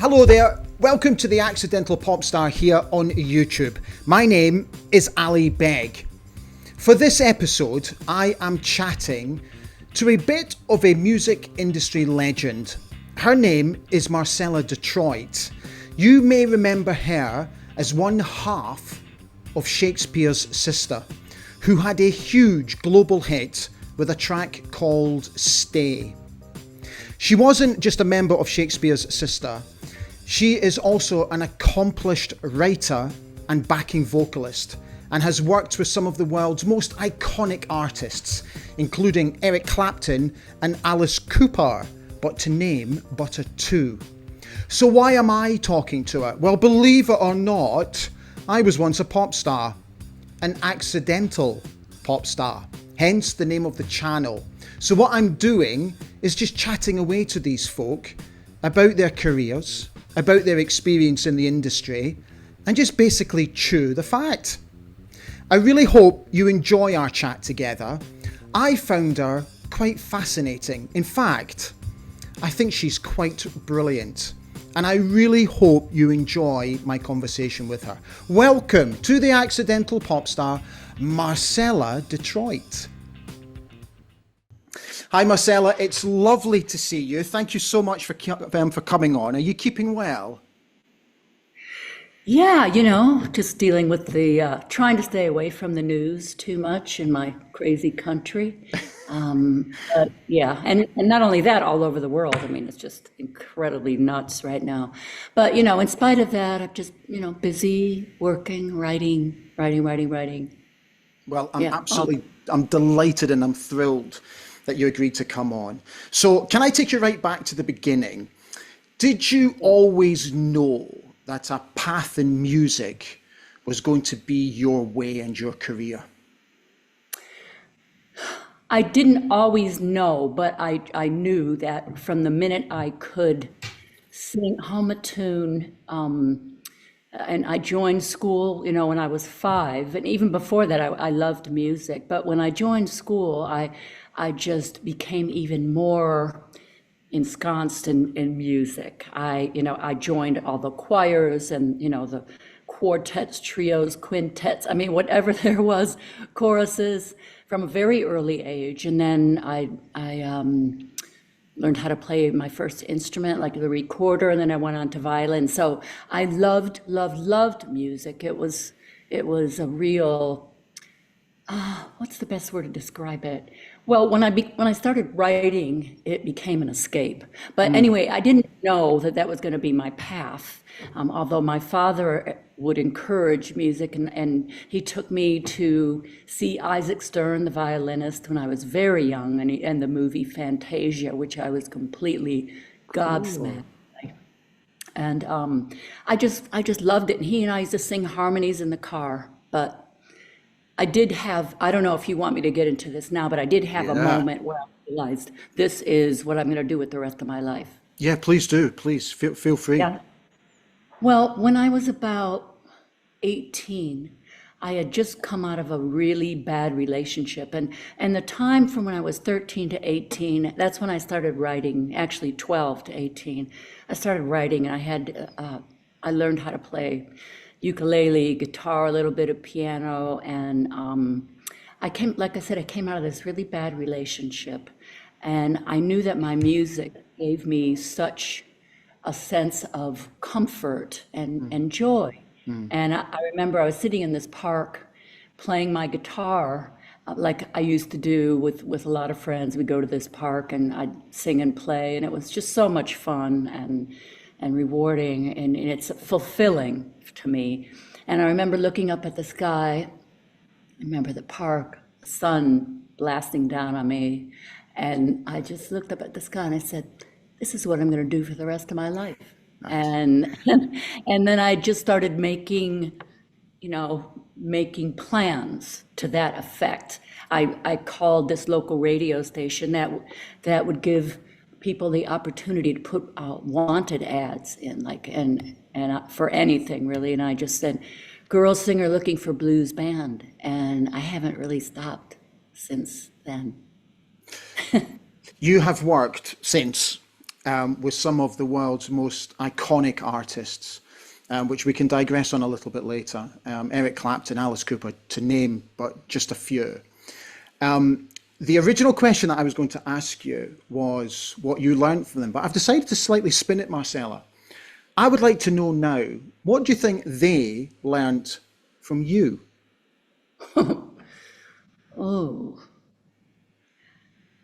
Hello there, welcome to the Accidental Pop Star here on YouTube. My name is Ali Beg. For this episode, I am chatting to a bit of a music industry legend. Her name is Marcella Detroit. You may remember her as one half of Shakespears Sister, who had a huge global hit with a track called Stay. She wasn't just a member of Shakespears Sister, she is also an accomplished writer and backing vocalist, and has worked with some of the world's most iconic artists, including Eric Clapton and Alice Cooper, but to name but a two. So why am I talking to her? Well, believe it or not, I was once a pop star, an accidental pop star, hence the name of the channel. So what I'm doing is just chatting away to these folk about their careers, about their experience in the industry, and just basically chew the fat. I really hope you enjoy our chat together. I found her quite fascinating. In fact, I think she's quite brilliant. And I really hope you enjoy my conversation with her. Welcome to the Accidental Pop Star, Marcella Detroit. Hi Marcella, it's lovely to see you. Thank you so much for coming on. Are you keeping well? Yeah, just dealing with the trying to stay away from the news too much in my crazy country. But yeah, and not only that, all over the world. I mean, it's just incredibly nuts right now. But, in spite of that, I'm just, busy working, writing. Well, Yeah. I'm delighted and I'm thrilled that you agreed to come on. So can I take you right back to the beginning? Did you always know that a path in music was going to be your way and your career? I didn't always know, but I knew that from the minute I could hum a tune, and I joined school, when I was 5, and even before that, I loved music. But when I joined school, I just became even more ensconced in music. I joined all the choirs and, the quartets, trios, quintets. I mean, whatever there was, choruses from a very early age. And then I learned how to play my first instrument, like the recorder, and then I went on to violin. So I loved music. It was a real, what's the best word to describe it? Well, when I started writing, it became an escape. But anyway, I didn't know that was going to be my path. Although my father would encourage music, and he took me to see Isaac Stern, the violinist, when I was very young, and the movie Fantasia, which I was completely gobsmacked by. And I just loved it. And he and I used to sing harmonies in the car. But I don't know if you want me to get into this now, but I did have a moment where I realized this is what I'm going to do with the rest of my life. Yeah, please do. Please feel free. Yeah. Well, when I was about 18, I had just come out of a really bad relationship. And the time from when I was 13 to 18, that's when I started writing, actually 12 to 18. I started writing, and I learned how to play ukulele, guitar, a little bit of piano, and I came out of this really bad relationship, and I knew that my music gave me such a sense of comfort and joy. And I remember I was sitting in this park playing my guitar, like I used to do with a lot of friends. We'd go to this park and I'd sing and play, and it was just so much fun and rewarding, and it's fulfilling to me. And I remember looking up at the sky, I remember the park, the sun blasting down on me, and I just looked up at the sky and I said, this is what I'm going to do for the rest of my life. Nice. And then I just started making plans to that effect. I called this local radio station that would give people the opportunity to put wanted ads in, and for anything really. And I just said, girl singer looking for blues band, and I haven't really stopped since then. You have worked since with some of the world's most iconic artists, which we can digress on a little bit later. Eric Clapton, Alice Cooper, to name but just a few. The original question that I was going to ask you was what you learned from them, but I've decided to slightly spin it, Marcella. I would like to know now, what do you think they learnt from you? Oh,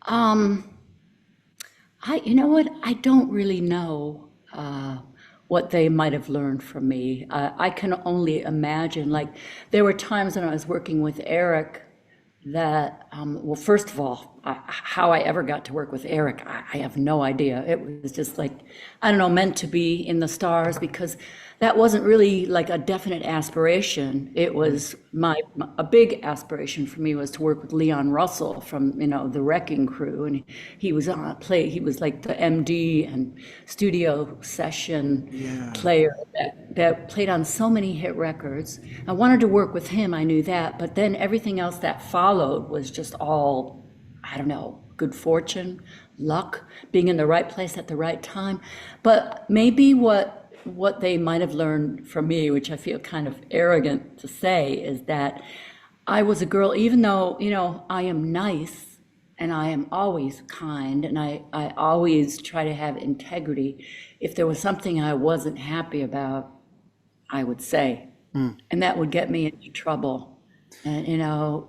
um, you know what? I don't really know what they might have learned from me. I can only imagine. Like, there were times when I was working with Eric that, well, first of all, how I ever got to work with Eric, I have no idea. It was just like, I don't know, meant to be in the stars, because that wasn't really like a definite aspiration. It was a big aspiration for me was to work with Leon Russell from, the Wrecking Crew. And he was he was like the MD and studio session Yeah. player that played on so many hit records. I wanted to work with him, I knew that, but then everything else that followed was just all, I don't know, good fortune, luck, being in the right place at the right time. But maybe what they might have learned from me, which I feel kind of arrogant to say, is that I was a girl, even though, I am nice and I am always kind and I always try to have integrity. If there was something I wasn't happy about, I would say, and that would get me into trouble. And,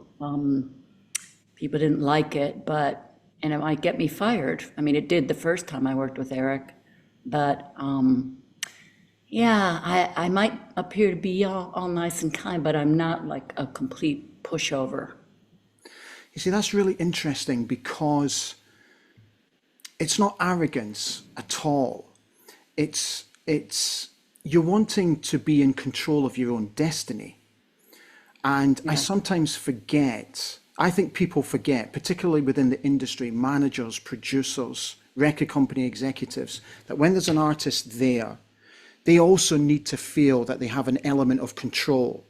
people didn't like it, and it might get me fired. I mean, it did the first time I worked with Eric, but yeah, I might appear to be all nice and kind, but I'm not like a complete pushover. You see, that's really interesting because it's not arrogance at all. It's you're wanting to be in control of your own destiny. And I Yeah. sometimes forget, I think people forget, particularly within the industry, managers, producers, record company executives, that when there's an artist there, they also need to feel that they have an element of control.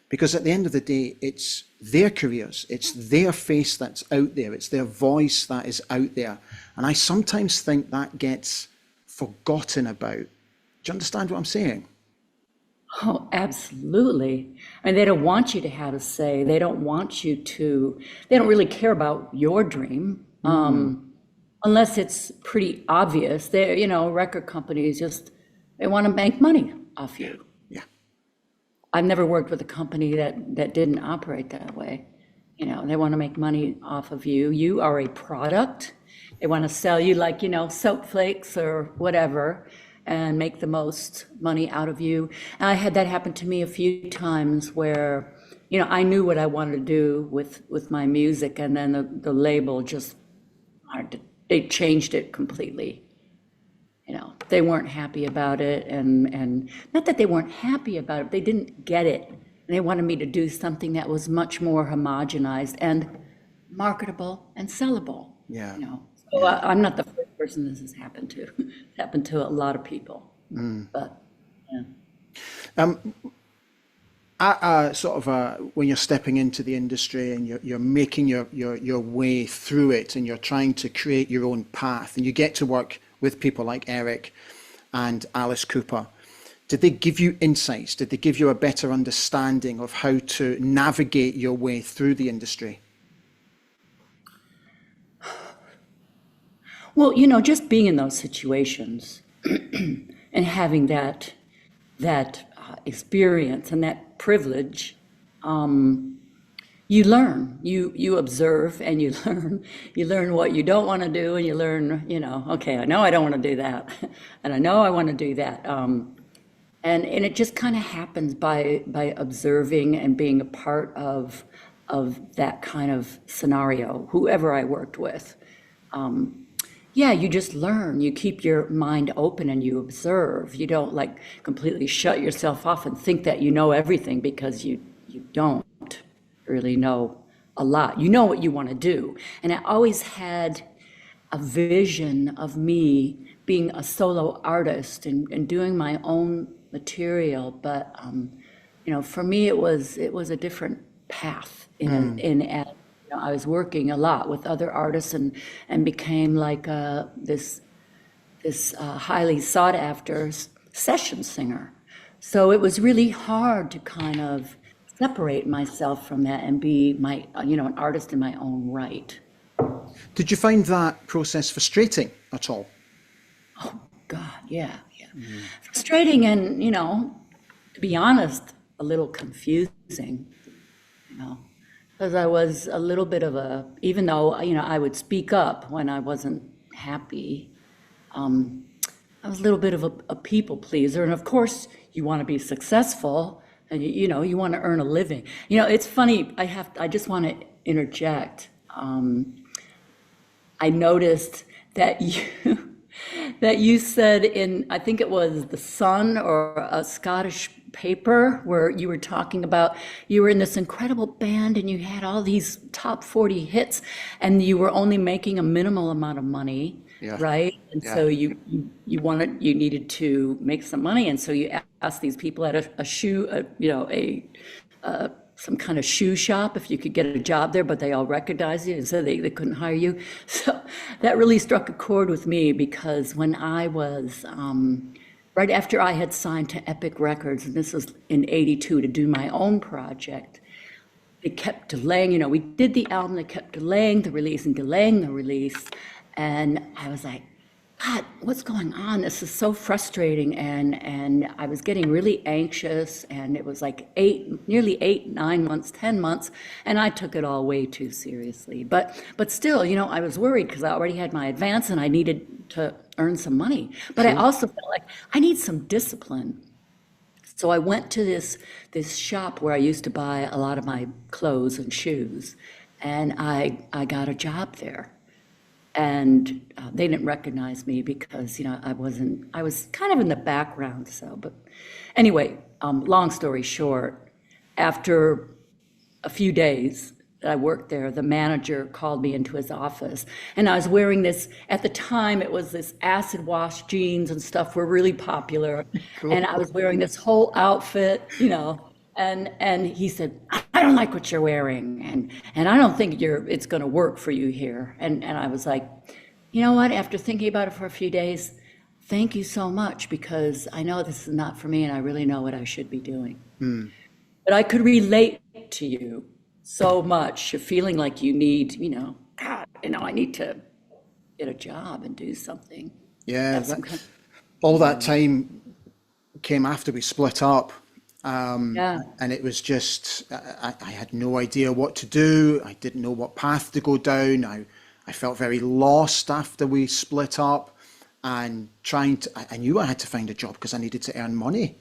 Because at the end of the day, it's their careers, it's their face that's out there, it's their voice that is out there. And I sometimes think that gets forgotten about. Do you understand what I'm saying? Oh, absolutely. And they don't want you to have a say. They don't really care about your dream, unless it's pretty obvious. Record companies they want to make money off you. Yeah. I've never worked with a company that didn't operate that way. They want to make money off of you. You are a product. They want to sell you like, soap flakes or whatever and make the most money out of you. And I had that happen to me a few times where, I knew what I wanted to do with my music, and then the label just, they changed it completely. They weren't happy about it, and not that they weren't happy about it, they didn't get it. And they wanted me to do something that was much more homogenized and marketable and sellable. Yeah. So I'm not the first person this has happened to. It's happened to a lot of people. But yeah. When you're stepping into the industry and you're making your way through it and you're trying to create your own path and you get to work with people like Eric and Alice Cooper, did they give you insights? Did they give you a better understanding of how to navigate your way through the industry? Well, just being in those situations and having that experience and that privilege, you learn, you observe, and you learn. You learn what you don't want to do, and you learn, okay, I know I don't want to do that, and I know I want to do that, and it just kind of happens by observing and being a part of that kind of scenario. Whoever I worked with. Yeah, you just learn. You keep your mind open and you observe. You don't like completely shut yourself off and think that you know everything, because you don't really know a lot. You know what you want to do. And I always had a vision of me being a solo artist and doing my own material. But for me it was a different path I was working a lot with other artists and became like this this highly sought after session singer. So it was really hard to kind of separate myself from that and be an artist in my own right. Did you find that process frustrating at all? Oh God, yeah, yeah. Frustrating and, to be honest, a little confusing, because I was a little bit of even though, I would speak up when I wasn't happy, I was a little bit of a people pleaser. And of course, you want to be successful and, you want to earn a living. It's funny, I just want to interject. I noticed that that you said in, I think it was The Sun or a Scottish paper, where you were talking about you were in this incredible band and you had all these top 40 hits and you were only making a minimal amount of money, Yeah. right? And Yeah. so you needed to make some money, and so you asked these people at some kind of shoe shop if you could get a job there, but they all recognized you and said they couldn't hire you. So that really struck a chord with me, because when I was, right after I had signed to Epic Records, and this was in '82 to do my own project, they kept delaying, we did the album, they kept delaying the release and delaying the release. And I was like, God, what's going on? This is so frustrating. And I was getting really anxious, and it was like nearly 8, 9 months, 10 months. And I took it all way too seriously. But still, I was worried because I already had my advance and I needed to earn some money. But I also felt like I need some discipline. So I went to this shop where I used to buy a lot of my clothes and shoes, and I got a job there. And they didn't recognize me because, I was kind of in the background. But anyway, long story short, after a few days that I worked there, the manager called me into his office, and I was wearing this, at the time it was this acid wash jeans and stuff were really popular. Cool. And I was wearing this whole outfit, and he said, I don't like what you're wearing, and I don't think it's going to work for you here. And I was like, you know what? After thinking about it for a few days, thank you so much, because I know this is not for me, and I really know what I should be doing. But I could relate to you so much, of feeling like you need, God, I need to get a job and do something. Yeah, Have some kind all that time came after we split up. Yeah. And it was just, I had no idea what to do. I didn't know what path to go down. I felt very lost after we split up, and I knew I had to find a job because I needed to earn money.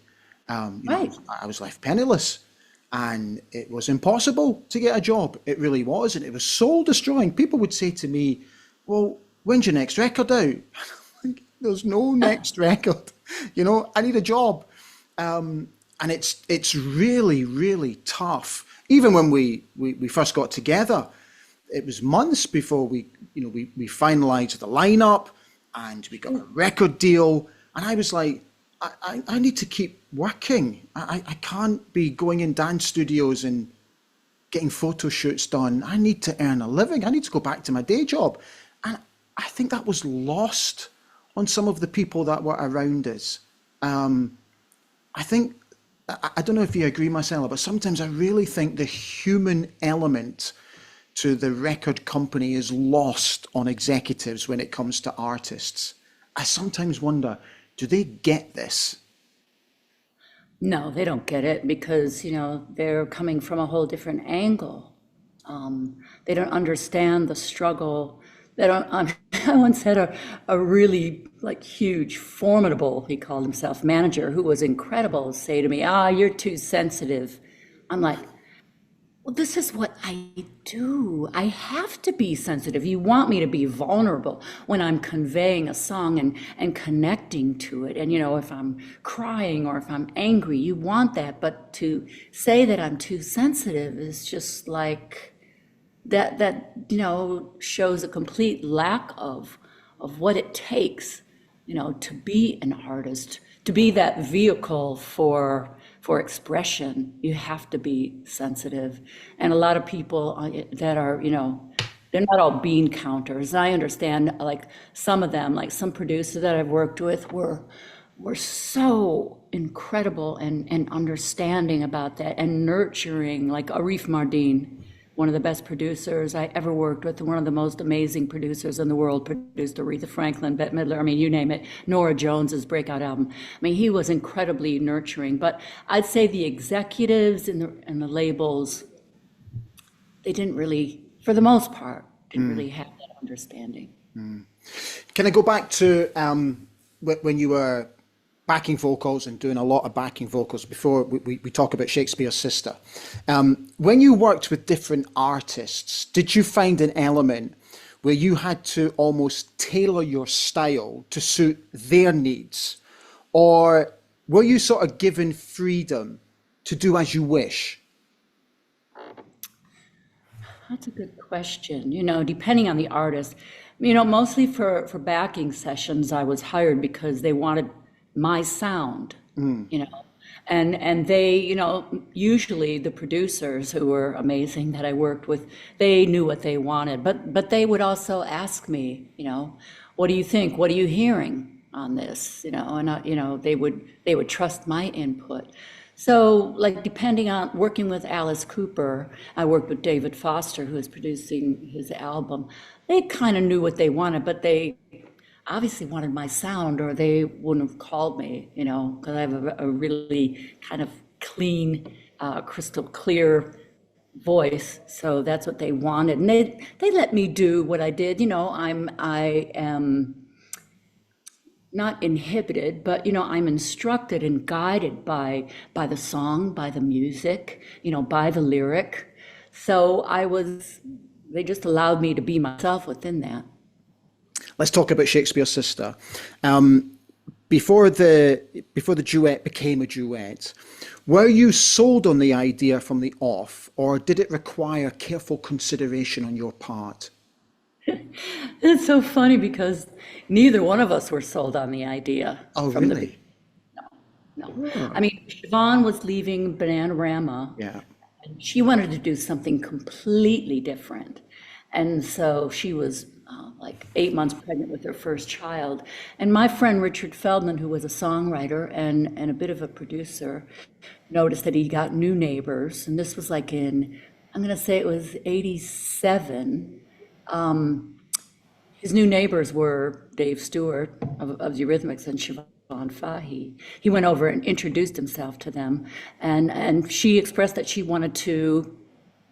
Right. I was left penniless, and it was impossible to get a job. It really was. And it was soul destroying. People would say to me, well, when's your next record out? There's no next record. I need a job. And it's really, really tough. Even when we first got together, it was months before we finalized the lineup and we got a record deal. And I was like, I need to keep working. I can't be going in dance studios and getting photo shoots done. I need to earn a living. I need to go back to my day job. And I think that was lost on some of the people that were around us. I think, I don't know if you agree, Marcella, but sometimes I really think the human element to the record company is lost on executives when it comes to artists. I sometimes wonder, do they get this? No, they don't get it, because, they're coming from a whole different angle. They don't understand the struggle. They don't, I once had a really huge, formidable, he called himself, manager, who was incredible, say to me, you're too sensitive. I'm like, well, this is what I do. I have to be sensitive. You want me to be vulnerable when I'm conveying a song and connecting to it. And, if I'm crying or if I'm angry, you want that. But to say that I'm too sensitive is just like, that shows a complete lack of what it takes, to be an artist, to be that vehicle for expression. You have to be sensitive. And a lot of people that are, they're not all bean counters. I understand, like some of them, like some producers that I've worked with were so incredible and understanding about that and nurturing, like Arif Mardin, one of the best producers I ever worked with, and one of the most amazing producers in the world, produced Aretha Franklin, Bette Midler, I mean, you name it, Nora Jones's breakout album. I mean, he was incredibly nurturing, but I'd say the executives and the labels, they didn't really, for the most part, didn't really have that understanding. Can I go back to when you were backing vocals and doing a lot of backing vocals before we talk about Shakespears Sister? When you worked with different artists, did you find an element where you had to almost tailor your style to suit their needs? Or were you sort of given freedom to do as you wish? That's a good question. You know, depending on the artist, you know, mostly for backing sessions, I was hired because they wanted my sound, you know, and they, you know, usually the producers who were amazing that I worked with, they knew what they wanted, but they would also ask me, you know, what do you think? What are you hearing on this? You know, and you know, they would trust my input. So, like, depending on working with Alice Cooper, I worked with David Foster, who was producing his album. They kind of knew what they wanted, but they obviously wanted my sound, or they wouldn't have called me, you know, because I have a really kind of clean, crystal clear voice. So that's what they wanted, and they let me do what I did. You know, I am not inhibited, but you know, I'm instructed and guided by the song, by the music, you know, by the lyric. So they just allowed me to be myself within that. Let's talk about Shakespears Sister. Before the duet became a duet, were you sold on the idea from the off, or did it require careful consideration on your part? It's so funny because neither one of us were sold on the idea Oh, from the really? no. I mean, Siobhan was leaving Bananarama. Yeah. She wanted to do something completely different. And so she was like 8 months pregnant with her first child. And my friend Richard Feldman, who was a songwriter and a bit of a producer, noticed that he got new neighbors. And this was like I'm going to say it was 87. His new neighbors were Dave Stewart of the Eurythmics and Siobhan Fahey. He went over and introduced himself to them, and she expressed that she wanted to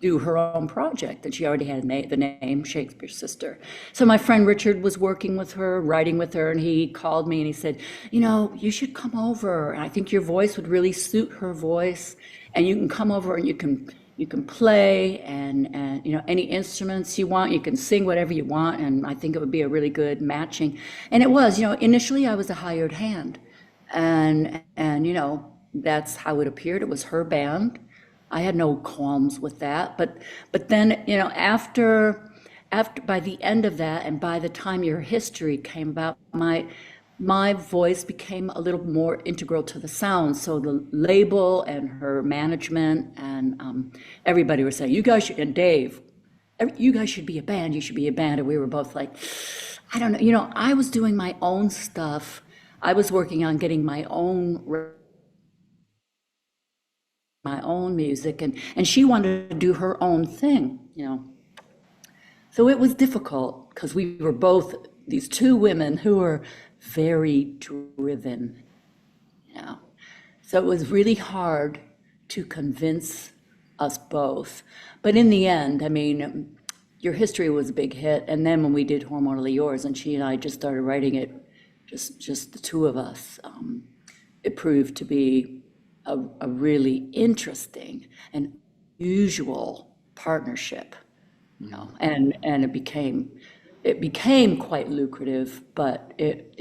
do her own project, and she already had the name Shakespears Sister. So my friend Richard was working with her, writing with her, and he called me and he said, you know, you should come over. And I think your voice would really suit her voice, and you can come over and you can play and you know, any instruments you want, you can sing whatever you want, and I think it would be a really good matching. And it was, you know, initially I was a hired hand, and you know, that's how it appeared. It was her band. I had no qualms with that, but then, you know, after by the end of that, and by the time your history came about, my voice became a little more integral to the sound. So the label and her management and everybody was saying, you guys should, and Dave, you guys should be a band, you should be a band. And we were both like, I don't know, you know, I was doing my own stuff. I was working on getting my own music, and she wanted to do her own thing, you know. So it was difficult because we were both these two women who were very driven, you know. So it was really hard to convince us both. But in the end, I mean, Your History was a big hit, and then when we did Hormonally Yours, and she and I just started writing it, just the two of us, it proved to be a really interesting and usual partnership, you know, and it became quite lucrative, but it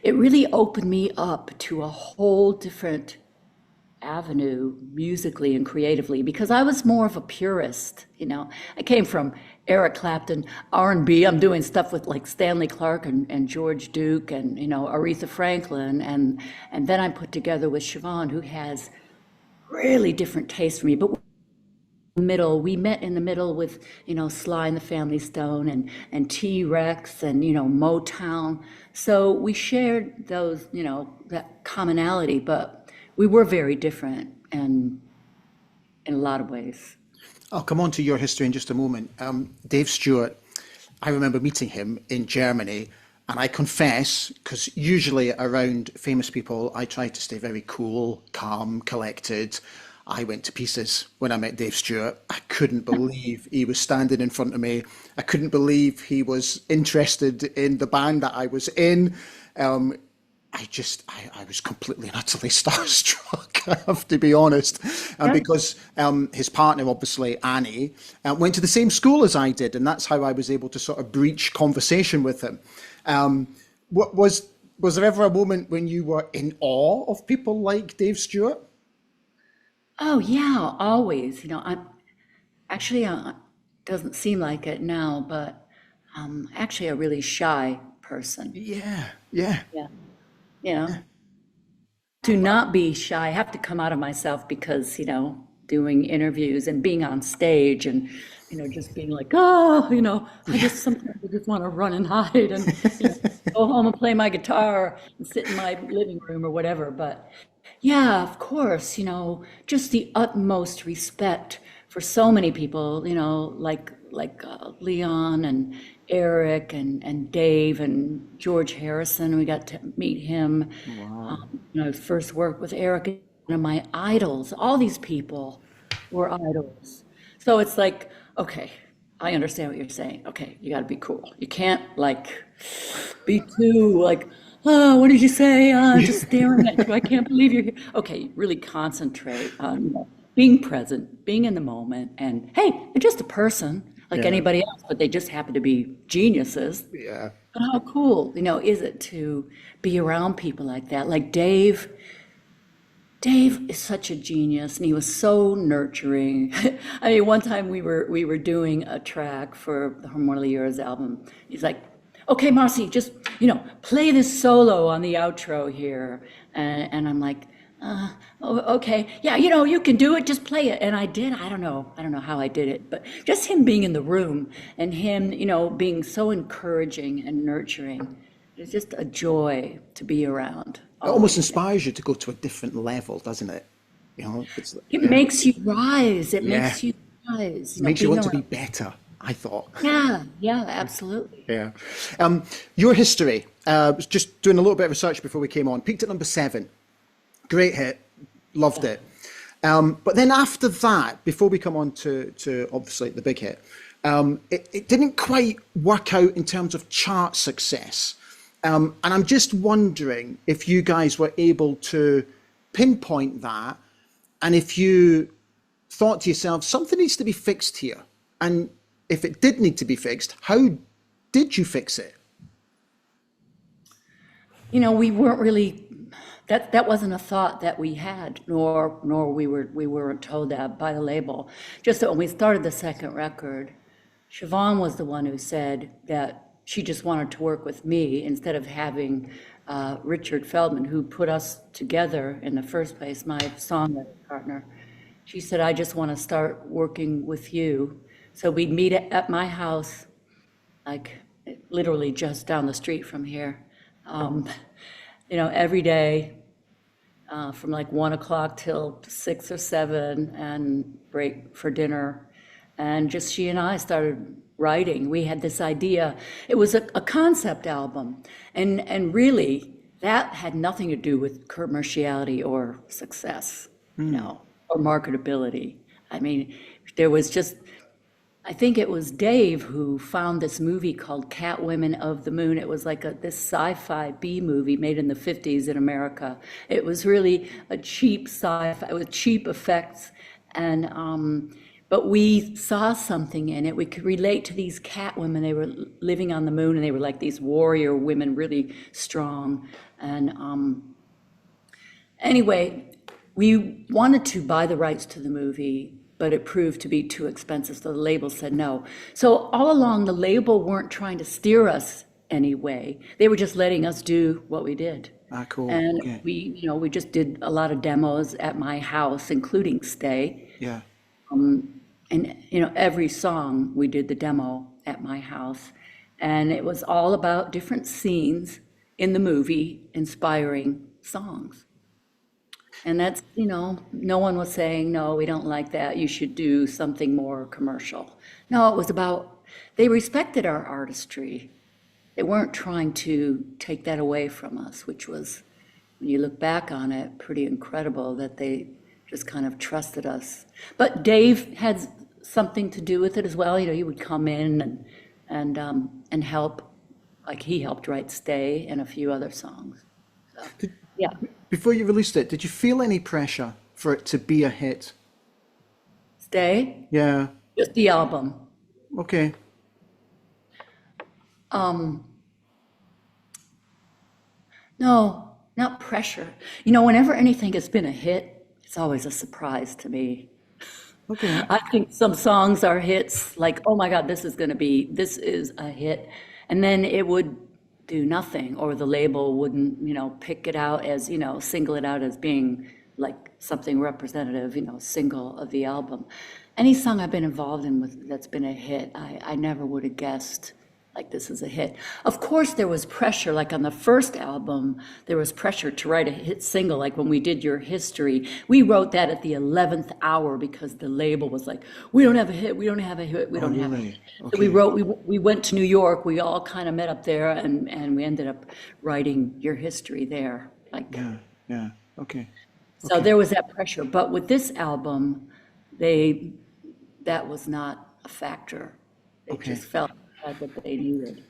really opened me up to a whole different avenue musically and creatively, because I was more of a purist, you know. I came from Eric Clapton, R&B. I'm doing stuff with like Stanley Clarke and George Duke and, you know, Aretha Franklin, and then I put together with Siobhan, who has really different tastes from me, but middle. We met in the middle with, Sly and the Family Stone and T-Rex and, Motown. So we shared those, that commonality, but we were very different and in a lot of ways. I'll come on to your history in just a moment. Dave Stewart, I remember meeting him in Germany, and I confess, because usually around famous people, I try to stay very cool, calm, collected. I went to pieces when I met Dave Stewart. I couldn't believe he was standing in front of me. I couldn't believe he was interested in the band that I was in. Um, I was completely and utterly starstruck, I have to be honest. Yeah. Because his partner, obviously, Annie, went to the same school as I did, and that's how I was able to sort of breach conversation with him. What was there ever a moment when you were in awe of people like Dave Stewart? Oh yeah, always. I'm actually, doesn't seem like it now, but actually a really shy person. Yeah, yeah, Yeah. You know, to not be shy, I have to come out of myself because, doing interviews and being on stage and, just being like, oh, I just sometimes I just want to run and hide and, go home and play my guitar and sit in my living room or whatever. But yeah, of course, just the utmost respect for so many people, like Leon and Eric and Dave and George Harrison. We got to meet him. wow. First worked with Eric, one of my idols. All these people were idols. So it's like, okay, I understand what you're saying. Okay, you got to be cool. You can't like be too like, oh, what did you say? I'm just staring at you. I can't believe you're here. Okay, really concentrate on being present, being in the moment, and hey, they're just a person like Yeah, anybody else, but they just happen to be geniuses. yeah, But how cool, is it to be around people like that? Like Dave. Dave is such a genius, and he was so nurturing. I mean, one time we were doing a track for the Harmonia Years album. He's like, "Okay, Marcy, just play this solo on the outro here," and I'm like, oh, "Okay, yeah, you can do it. Just play it." And I did. I don't know how I did it, but just him being in the room and him, being so encouraging and nurturing, it's just a joy to be around it almost always. inspires you to go to a different level, doesn't it? It Yeah, makes you rise. It yeah. makes you rise, Makes you being want to be around. better, I thought. Yeah, yeah, absolutely. Yeah. Your history, was just doing a little bit of research before we came on, peaked at number 7. Great hit, loved Yeah. it. But then after that, before we come on to obviously the big hit, it didn't quite work out in terms of chart success. And I'm just wondering if you guys were able to pinpoint that, and if you thought to yourself, something needs to be fixed here. And if it did need to be fixed, how did you fix it? We weren't really that wasn't a thought that we had, nor we weren't told that by the label. Just that when we started the second record, Siobhan was the one who said that she just wanted to work with me instead of having Richard Feldman, who put us together in the first place, my songwriting partner. She said, "I just want to start working with you." So we'd meet at my house, like literally just down the street from here, um, every day from like 1 o'clock till 6 or 7, and break for dinner. And just she and I started writing. We had this idea. It was a concept album, and really that had nothing to do with commerciality or success, or marketability. I mean, there was just I think it was Dave who found this movie called Cat Women of the Moon. It was like this sci-fi B movie made in the 50s in America. It was really a cheap sci-fi with cheap effects, and but we saw something in it. We could relate to these cat women. They were living on the moon, and they were like these warrior women, really strong. And anyway, we wanted to buy the rights to the movie, but it proved to be too expensive, so the label said no. So all along, the label weren't trying to steer us anyway. They were just letting us do what we did. Ah, cool. And Okay. we just did a lot of demos at my house, including Stay. Yeah. And, every song, we did the demo at my house. And it was all about different scenes in the movie, inspiring songs. And that's, no one was saying, no, we don't like that. You should do something more commercial. No, it was about, they respected our artistry. They weren't trying to take that away from us, which was, when you look back on it, pretty incredible that they just kind of trusted us. But Dave had something to do with it as well. He would come in and help, like he helped write "Stay" and a few other songs. So, yeah. Before you released it, did you feel any pressure for it to be a hit? "Stay," Yeah. just the album. Okay. No, not pressure. Whenever anything has been a hit, it's always a surprise to me. Okay. I think some songs are hits, like, oh my God, this is a hit. And then it would do nothing, or the label wouldn't, pick it out as, single it out as being like something representative, single of the album. Any song I've been involved in that's been a hit, I never would have guessed like this is a hit. Of course, there was pressure, like on the first album, there was pressure to write a hit single, like when we did Your History. We wrote that at the 11th hour because the label was like, we don't have a hit, we don't have a hit, we don't have a hit. Okay. So we went to New York, we all kind of met up there, and we ended up writing Your History there. Yeah, okay. So there was that pressure. But with this album, that was not a factor. They just felt that they needed.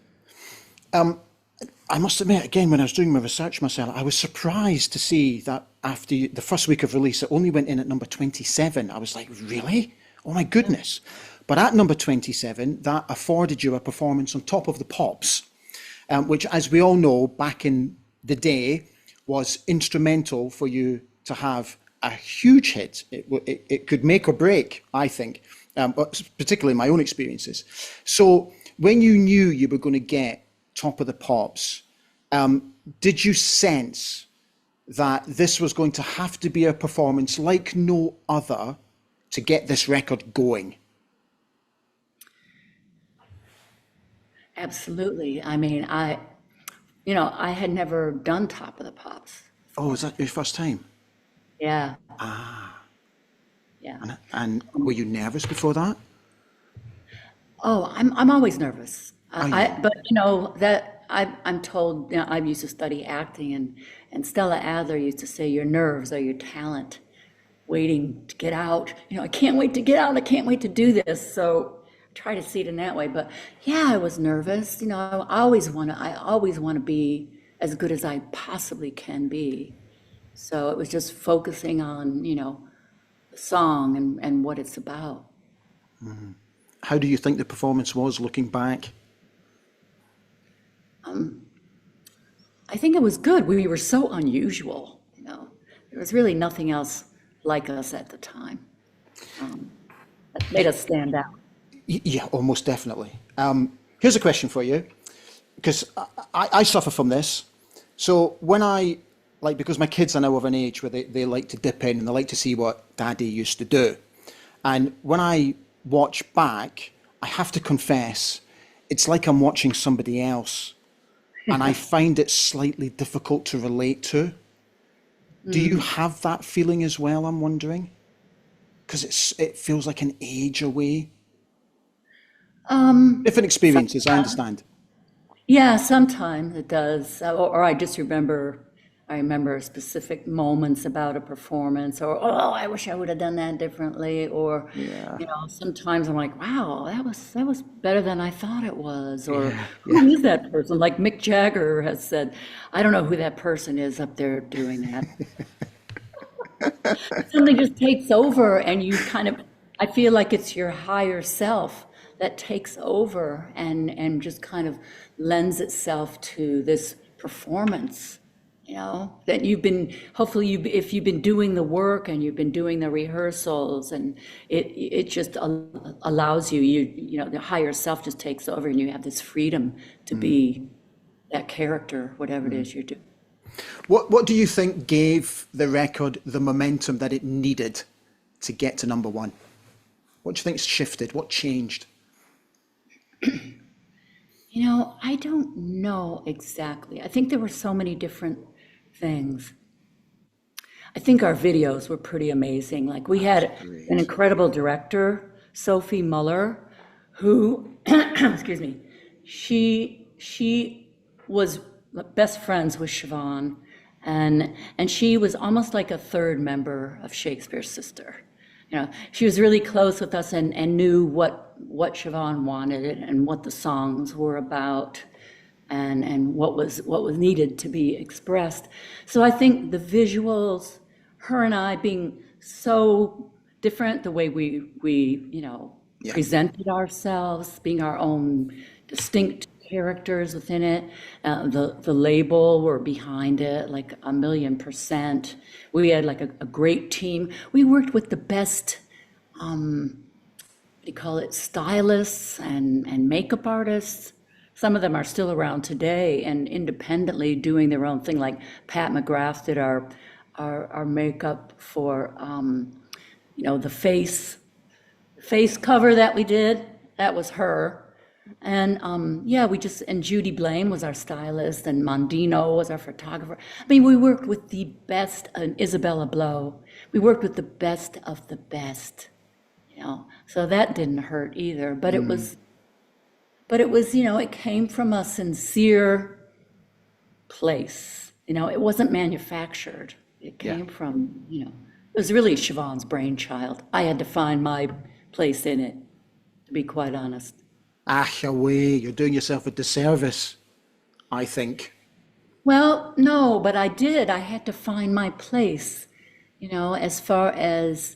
I must admit, again, when I was doing my research, Marcella, I was surprised to see that after the first week of release, it only went in at number 27. I was like, really? Oh my goodness. But at number 27, that afforded you a performance on Top of the Pops, which, as we all know, back in the day, was instrumental for you to have a huge hit. It could make or break, I think, but particularly my own experiences. So when you knew you were going to get Top of the Pops, did you sense that this was going to have to be a performance like no other to get this record going? Absolutely. I mean, I had never done Top of the Pops. Oh, is that your first time? Yeah. Yeah. Yeah. And were you nervous before that? Oh, I'm always nervous. Are you? But that I'm told. I used to study acting, and Stella Adler used to say, "Your nerves are your talent, waiting to get out." I can't wait to get out. I can't wait to do this. So I try to see it in that way. But yeah, I was nervous. I always want to be as good as I possibly can be. So it was just focusing on the song and what it's about. How do you think the performance was looking back? I think it was good. We were so unusual, There was really nothing else like us at the time. That made us stand out. Yeah, almost definitely. Here's a question for you, because I suffer from this. So when because my kids are now of an age where they like to dip in and they like to see what Daddy used to do. And when I watch back, I have to confess, it's like I'm watching somebody else. And I find it slightly difficult to relate to. Do you have that feeling as well, I'm wondering? Because it feels like an age away. Different experiences, I understand. Yeah, sometimes it does. Or I just remember specific moments about a performance, or I wish I would have done that differently. Or Yeah. sometimes I'm like, wow, that was better than I thought it was. Or Yeah. who is that person? Like Mick Jagger has said, I don't know who that person is up there doing that. Something just takes over, and I feel like it's your higher self that takes over and just kind of lends itself to this performance. That if you've been doing the work and you've been doing the rehearsals, and it just allows you, the higher self just takes over, and you have this freedom to be that character, whatever it is you're doing. What do you think gave the record the momentum that it needed to get to number one? What do you think's shifted? What changed? I don't know exactly. I think there were so many different things. I think our videos were pretty amazing. Like we had an Great. incredible director, Sophie Muller, who, excuse me, she was best friends with Siobhan, and she was almost like a third member of Shakespears Sister. She was really close with us and knew what Siobhan wanted and what the songs were about and what was needed to be expressed. So I think the visuals, her and I being so different, the way we Yeah. presented ourselves, being our own distinct characters within it. The label were behind it like 1,000,000%. We had like a great team. We worked with the best, what do you call it, stylists and makeup artists. Some of them are still around today and independently doing their own thing. Like Pat McGrath did our makeup for the face cover that we did. That was her. And and Judy Blaine was our stylist, and Mondino was our photographer. I mean, we worked with the best, and Isabella Blow. We worked with the best of the best, So that didn't hurt either. But it was, it came from a sincere place. It wasn't manufactured. It came from, it was really Siobhan's brainchild. I had to find my place in it, to be quite honest. Away, you're doing yourself a disservice, I think. Well, no, but I did. I had to find my place, as far as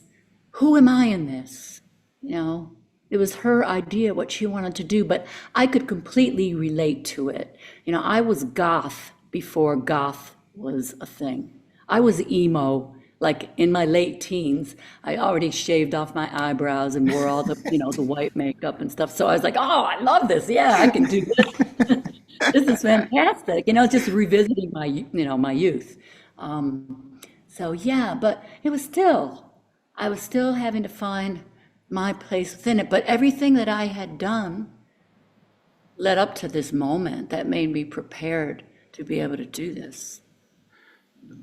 who am I in this? It was her idea, what she wanted to do, but I could completely relate to it. I was goth before goth was a thing. I was emo. Like in my late teens, I already shaved off my eyebrows and wore all the, the white makeup and stuff. So I was like, oh, I love this. Yeah, I can do this. This is fantastic. Just revisiting my youth. But I was still having to find my place within it. But everything that I had done led up to this moment that made me prepared to be able to do this.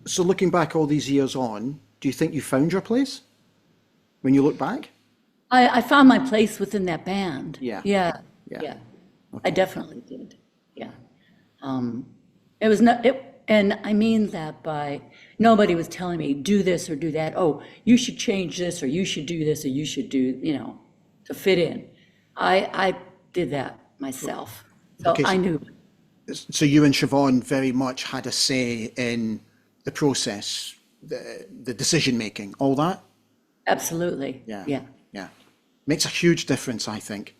So looking back all these years on, do you think you found your place when you look back? I found my place within that band. Yeah. Yeah. Yeah. Yeah. Okay. I definitely did. Yeah. It was not, and I mean that by nobody was telling me do this or do that. Oh, you should change this or you should do this or you should do, to fit in. I did that myself. So Okay, I knew. So you and Siobhan very much had a say in the process, the decision making, all that? Absolutely. Yeah. Yeah. Yeah. Makes a huge difference, I think.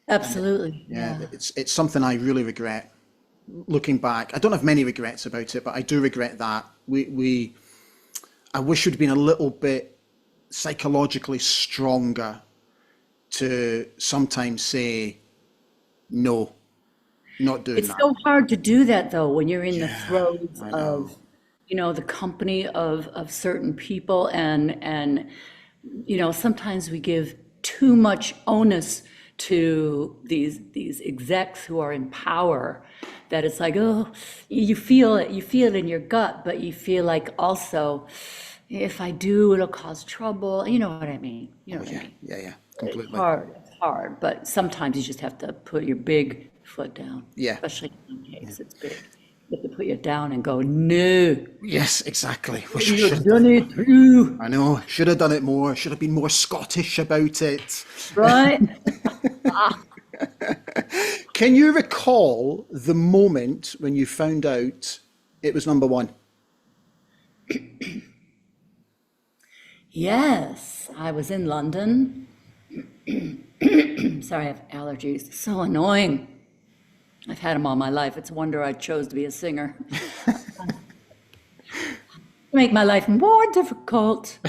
Absolutely. Yeah. It's something I really regret. Looking back, I don't have many regrets about it, but I do regret that. I wish we'd been a little bit psychologically stronger to sometimes say, no, not doing It's that. so hard to do that though, when you're in the Yeah, throes I know. of, the company of certain people and, sometimes we give too much onus to these execs who are in power that it's like, oh, you feel it in your gut, but you feel like also, if I do, it'll cause trouble. You know what I mean? You know what I mean? Yeah, It's completely. hard, but sometimes you just have to put your big foot down. Yeah. Especially in some case, it's big. You have to put it down and go, no, Yes, exactly. Wish I you've should. done it through, I know. Should have done it more. Should have been more Scottish about it. right? Can you recall the moment when you found out it was number one? Yes, I was in London. Sorry, I have allergies. So annoying. I've had them all my life. It's a wonder I chose to be a singer. Make my life more difficult.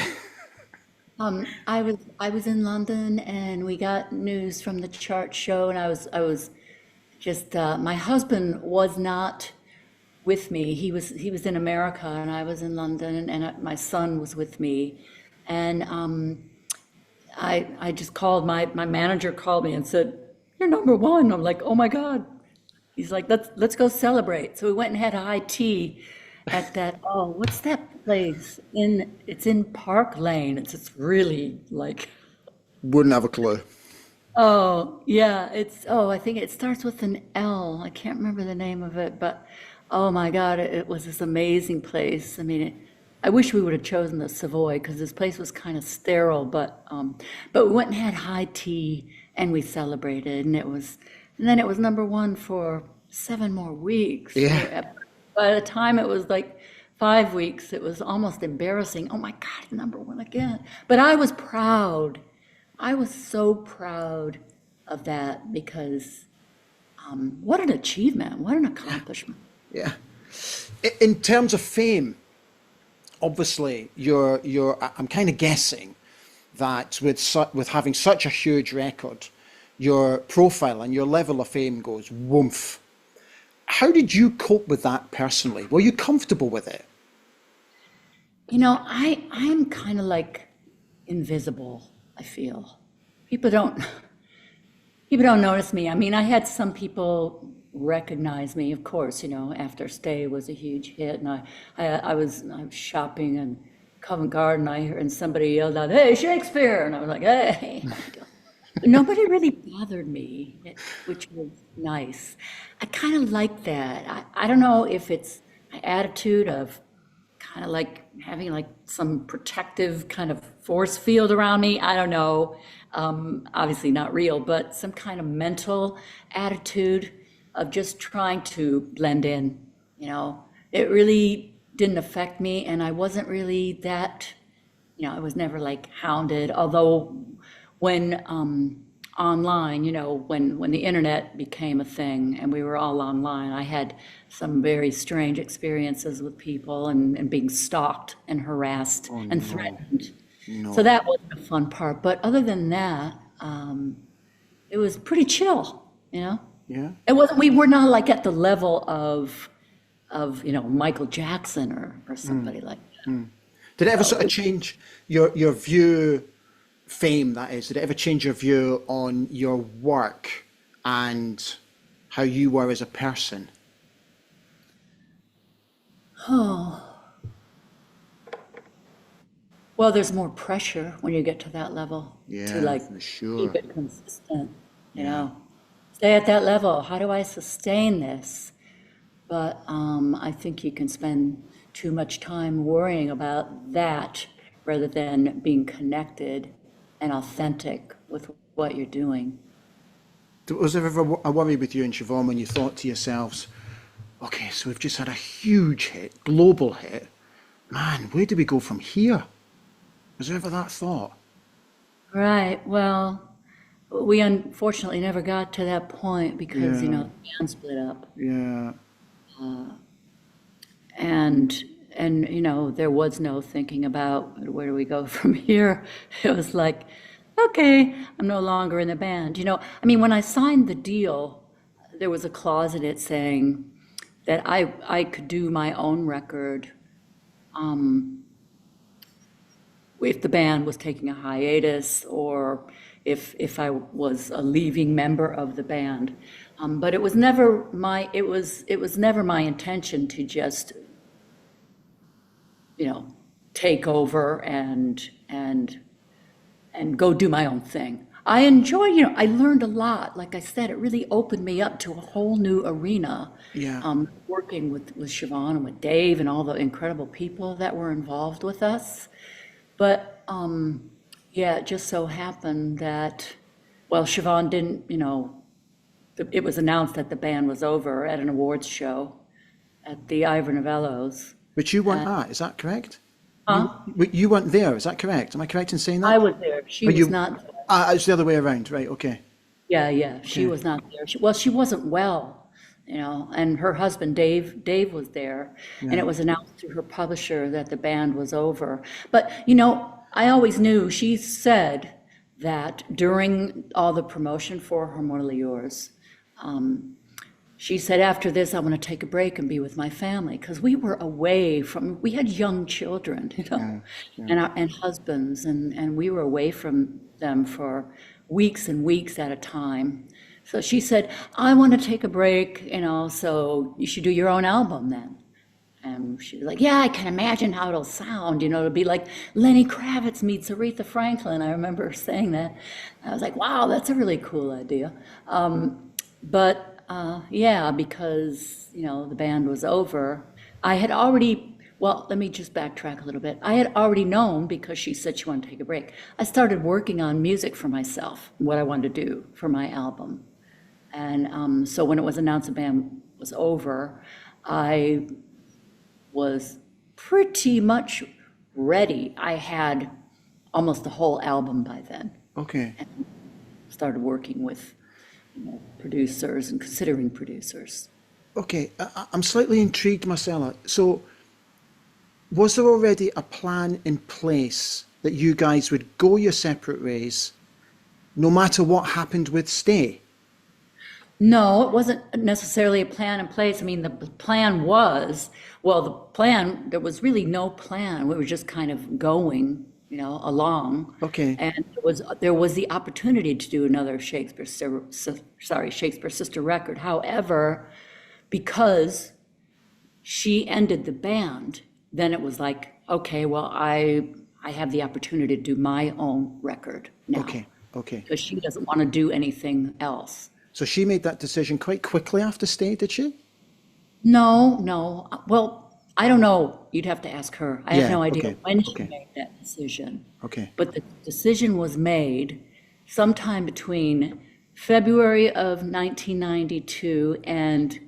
I was in London and we got news from the chart show, and I was just my husband was not with me. He was in America and I was in London, and my son was with me, and I just called, my manager called me and said, "You're number one." I'm like, "Oh my God." He's like, let's go celebrate. So we went and had high tea at that, oh, what's that place? It's in Park Lane. It's really like, Wouldn't have a clue. oh, yeah, I think it starts with an L. I can't remember the name of it, but oh my God, it was this amazing place. I mean, I wish we would have chosen the Savoy because this place was kind of sterile, but we went and had high tea and we celebrated, and then it was number one for 7 more weeks. Yeah. By the time it was like 5 weeks, it was almost embarrassing. Oh my God, number one again. But I was proud. I was so proud of that because what an achievement, what an accomplishment. Yeah. In terms of fame, obviously, I'm kind of guessing that with having such a huge record, your profile and your level of fame goes woomph. How did you cope with that personally? Were you comfortable with it? I'm kind of like invisible, I feel. People don't people don't notice me. I mean, I had some people recognize me, of course, after Stay was a huge hit, and I was shopping in Covent Garden, and somebody yelled out, "Hey, Shakespeare!" And I was like, "Hey." Nobody really bothered me, which was nice. I kind of like that. I don't know if it's my attitude of kind of like having like some protective kind of force field around me. I don't know. Obviously not real, but some kind of mental attitude of just trying to blend in. It really didn't affect me, and I wasn't really that. I was never like hounded. Although when online, when the internet became a thing and we were all online, I had some very strange experiences with people and being stalked and harassed Oh and no, threatened. So no. that wasn't a fun part. But other than that, it was pretty chill. Yeah. It wasn't, we were not like at the level of Michael Jackson or somebody like that. Did it ever So sort of change your view, fame that is, did it ever change your view on your work and how you were as a person? well, there's more pressure when you get to that level to Yeah, like for keep sure. it consistent, you Yeah. know. Stay at that level. How do I sustain this? But I think you can spend too much time worrying about that rather than being connected and authentic with what you're doing. Was there ever a worry with you and Siobhan when you thought to yourselves, okay, so we've just had a huge hit, global hit. Man, where do we go from here? Was there ever that thought? Right. Well, we unfortunately never got to that point because, Yeah, the band split up. yeah. And there was no thinking about where do we go from here. It was like, okay, I'm no longer in the band. I mean, when I signed the deal, there was a clause in it saying that I could do my own record if the band was taking a hiatus or if I was a leaving member of the band. But it was never my intention to just take over and go do my own thing. I enjoy, I learned a lot. Like I said, it really opened me up to a whole new arena. Yeah. Working with Siobhan and with Dave and all the incredible people that were involved with us. But yeah, it just so happened that, well, Siobhan didn't, it was announced that the band was over at an awards show at the Ivor Novello's. But you weren't And, at, is that correct? huh? You weren't there, is that correct? Am I correct in saying I that? was there. She Are was you, not there. it's the other way around, right, okay. Yeah, yeah, she Okay. was not there. She wasn't well, and her husband, Dave was there, and Yeah. it was announced through her publisher that the band was over. But, I always knew, she said that during all the promotion for Hormonally Yours, she said, after this, I want to take a break and be with my family, because we were away from, we had young children, Yeah, yeah. and husbands, and we were away from them for weeks and weeks at a time. So she said, I want to take a break, so you should do your own album then. And she was like, yeah, I can imagine how it'll sound. It'll be like Lenny Kravitz meets Aretha Franklin. I remember saying that. I was like, wow, that's a really cool idea. Yeah, because, the band was over. I had already, well, let me just backtrack a little bit. I had already known, because she said she wanted to take a break. I started working on music for myself, what I wanted to do for my album. And so when it was announced the band was over, I was pretty much ready. I had almost the whole album by then. Okay. Started working with producers and considering producers. Okay. I'm slightly intrigued, Marcella. So, was there already a plan in place that you guys would go your separate ways, no matter what happened with Stay? No, it wasn't necessarily a plan in place. I mean, the plan was, there was really no plan. We were just kind of going, along. Okay. And there was the opportunity to do another Shakespeare Sister record. However, because she ended the band, then it was like, okay, well, I have the opportunity to do my own record now. Okay. Okay. Because she doesn't want to do anything else. So she made that decision quite quickly after Stay, did she? No. Well, I don't know. You'd have to ask her. I have no idea Okay. when she Okay. made that decision. Okay. But the decision was made sometime between February of 1992 and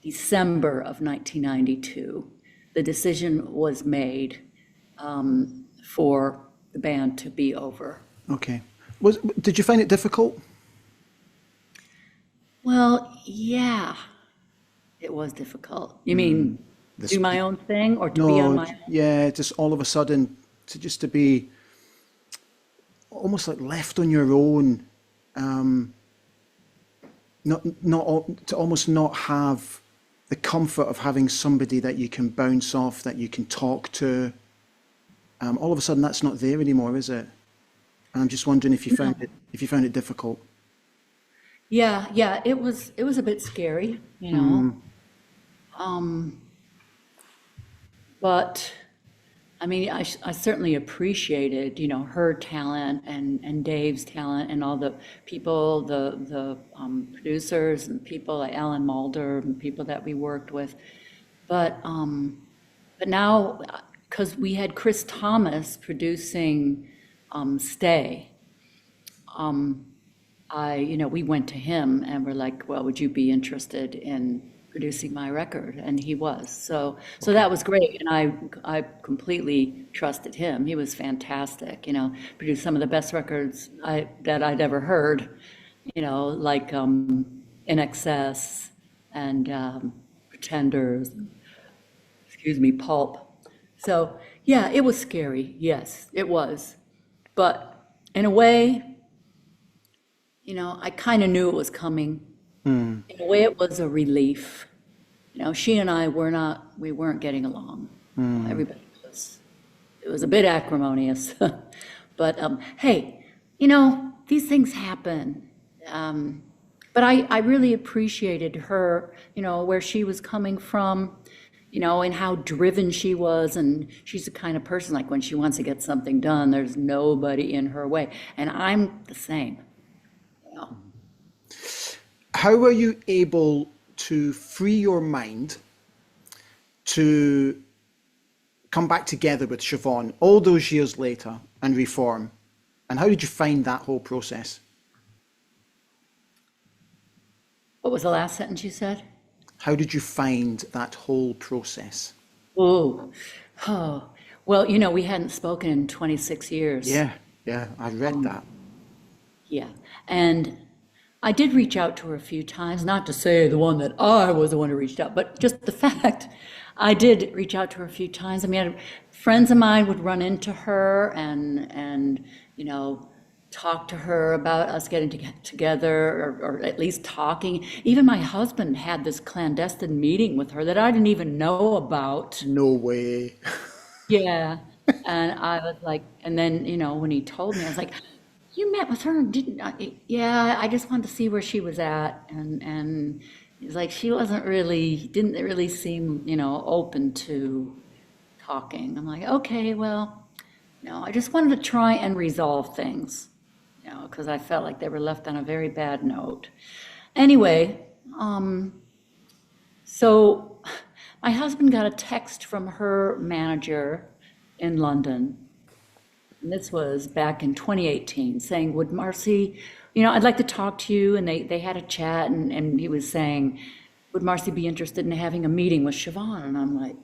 December of 1992. The decision was made for the band to be over. Okay. Did you find it difficult? Well, yeah, it was difficult. You mean do my own thing or to be on No, my own? yeah, just all of a sudden to be almost like left on your own, to almost not have the comfort of having somebody that you can bounce off, that you can talk to. All of a sudden, that's not there anymore, is it? And I'm just wondering if you found it difficult. Yeah, it was a bit scary, but I mean, I certainly appreciated, her talent and Dave's talent and all the people, the producers and people like Alan Mulder and people that we worked with. But now, because we had Chris Thomas producing Stay, we went to him and we're like, well, would you be interested in producing my record? And he was. So that was great. And I completely trusted him. He was fantastic, produced some of the best records that I'd ever heard, like In Excess and Pretenders, Pulp. So yeah, it was scary. Yes, it was. But in a way, I kind of knew it was coming. In a way, it was a relief. She and I we weren't getting along. Everybody it was a bit acrimonious. But hey, these things happen. But I really appreciated her, where she was coming from, and how driven she was. And she's the kind of person, like when she wants to get something done, there's nobody in her way. And I'm the same. How were you able to free your mind to come back together with Siobhan all those years later and reform? And how did you find that whole process? What was the last sentence you said? How did you find that whole process? Oh, well, we hadn't spoken in 26 years. Yeah, I read that. Yeah, and I did reach out to her a few times, not to say the one that I was the one who reached out, but just the fact I did reach out to her a few times. I mean, friends of mine would run into her and talk to her about us getting together, or at least talking. Even my husband had this clandestine meeting with her that I didn't even know about. No way. Yeah. And I was like, and then, when he told me, I was like, you met with her, didn't I? Yeah, I just wanted to see where she was at. And he's like, she didn't really seem, open to talking. I'm like, okay, well, I just wanted to try and resolve things, because I felt like they were left on a very bad note. Anyway, so my husband got a text from her manager in London, and this was back in 2018, saying, would Marcy, I'd like to talk to you. And they had a chat, and he was saying, would Marcy be interested in having a meeting with Siobhan? And I'm like,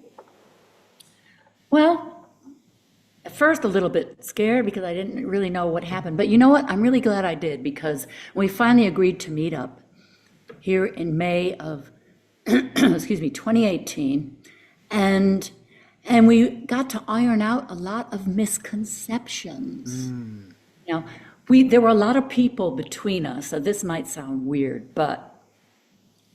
well, at first a little bit scared because I didn't really know what happened. But you know what? I'm really glad I did, because we finally agreed to meet up here in May of, 2018. And we got to iron out a lot of misconceptions. There were a lot of people between us, so this might sound weird, but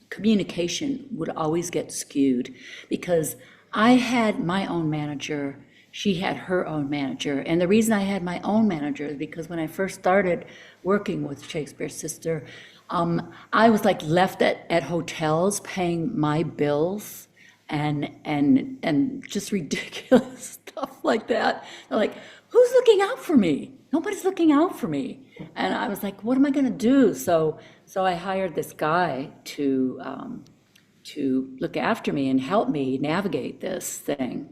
communication would always get skewed, because I had my own manager, she had her own manager. And the reason I had my own manager is because when I first started working with Shakespears Sister, I was like left at hotels paying my bills and just ridiculous stuff like that. They're like, who's looking out for me? Nobody's looking out for me. And I was like, what am I gonna do? So I hired this guy to look after me and help me navigate this thing.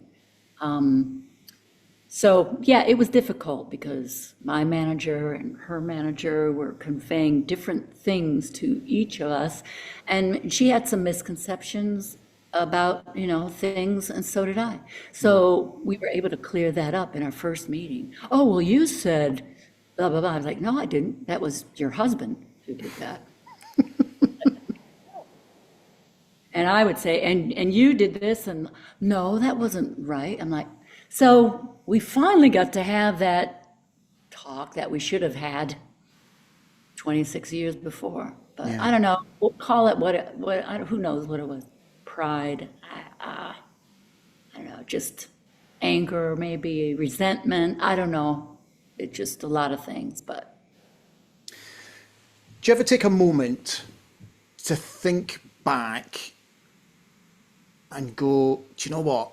So yeah, it was difficult because my manager and her manager were conveying different things to each of us, and she had some misconceptions about, things, and so did I. So we were able to clear that up in our first meeting. Oh, well, you said blah, blah, blah. I was like, no, I didn't. That was your husband who did that. And I would say, and you did this, and no, that wasn't right. I'm like, so we finally got to have that talk that we should have had 26 years before. But Yeah. I don't know, we'll call it who knows what it was. Pride, I don't know, just anger, maybe resentment, I don't know. It's just a lot of things, but. Do you ever take a moment to think back and go, do you know what?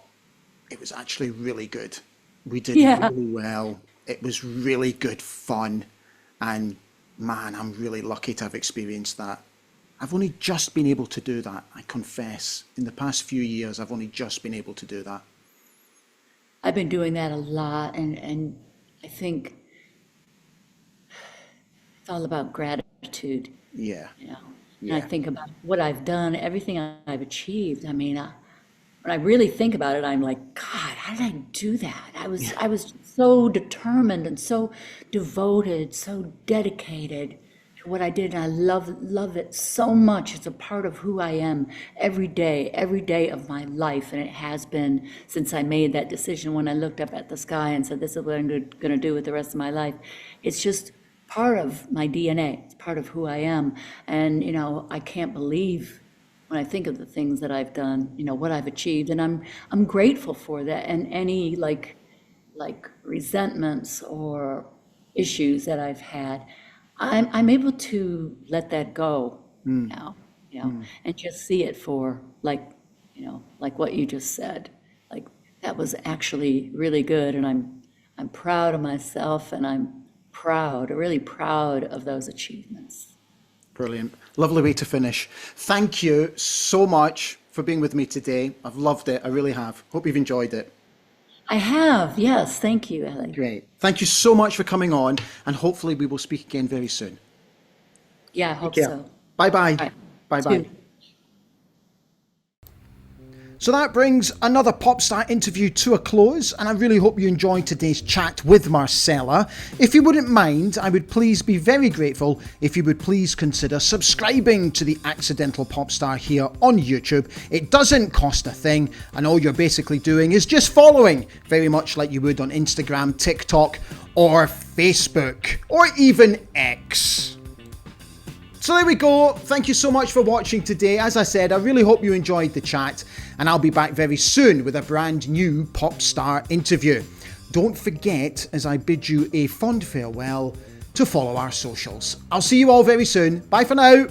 It was actually really good. We did Yeah. really well. It was really good fun. And man, I'm really lucky to have experienced that. I've only just been able to do that, I confess. In the past few years, I've only just been able to do that. I've been doing that a lot, and I think it's all about gratitude, Yeah, And I yeah. think about what I've done, everything I've achieved. I mean, when I really think about it, I'm like, God, how did I do that? I was so determined and so devoted, so dedicated to what I did, and I love it so much. It's a part of who I am every day of my life, and it has been since I made that decision when I looked up at the sky and said, this is what I'm going to do with the rest of my life. It's just part of my DNA. It's part of who I am, and I can't believe when I think of the things that I've done, what I've achieved, and I'm grateful for that. And any like resentments or issues that I've had, I'm able to let that go now, and just see it for like what you just said. Like that was actually really good, and I'm proud of myself, and I'm really proud of those achievements. Brilliant. Lovely way to finish. Thank you so much for being with me today. I've loved it. I really have. Hope you've enjoyed it. I have, yes, thank you, Ellie. Great. Thank you so much for coming on, and hopefully we will speak again very soon. Yeah, I hope Yeah. so. Bye-bye. All right. Bye-bye. Too. So that brings another Popstar interview to a close, and I really hope you enjoyed today's chat with Marcella. If you wouldn't mind, I would please be very grateful if you would please consider subscribing to the Accidental Popstar here on YouTube. It doesn't cost a thing, and all you're basically doing is just following, very much like you would on Instagram, TikTok, or Facebook, or even X. So there we go. Thank you so much for watching today. As I said, I really hope you enjoyed the chat, and I'll be back very soon with a brand new pop star interview. Don't forget, as I bid you a fond farewell, to follow our socials. I'll see you all very soon. Bye for now.